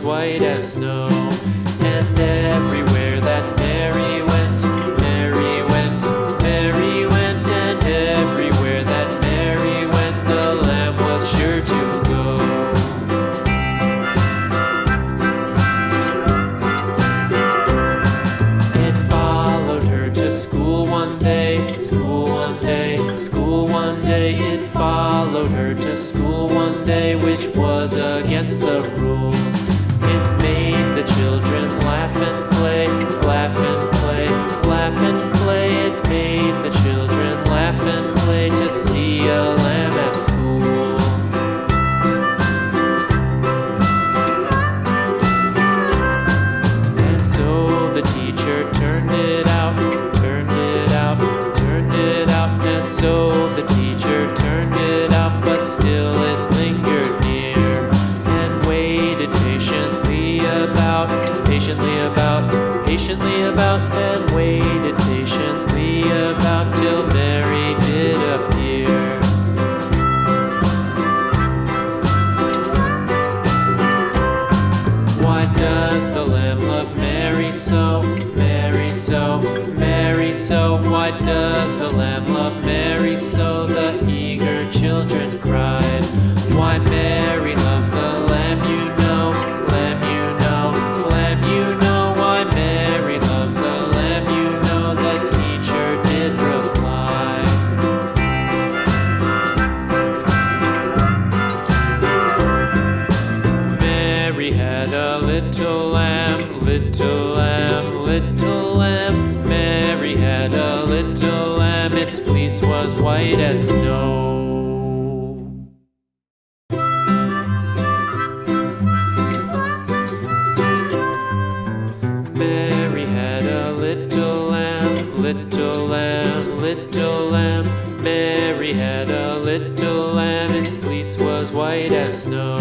white as snow. And everywhere that Mary went, Mary went, Mary went, and everywhere that Mary went, the lamb was sure to go. It followed her to school one day, school one day, school one day. It followed her to school one day, which was against the rules. It made the children laugh and play, laugh and play, laugh and play. It made the children laugh and play to see a lamb at school. And so the teacher turned it out, turned it out, turned it out. And so the teacher turned it out, but still it lingered near and waited patiently about, patiently about, and waited patiently about till Mary did appear. Why does the lamb love Mary so, Mary so, Mary so? Why does the lamb love Mary so? The eager children cried. Why Mary loves the lamb, you know, lamb, you know, lamb, you know. Why Mary loves the lamb, you know, the teacher did reply. Mary had a little lamb, little lamb, little lamb. Mary had a little lamb, its fleece was white as snow. Mary had a little lamb, little lamb, little lamb. Mary had a little lamb, its fleece was white as snow.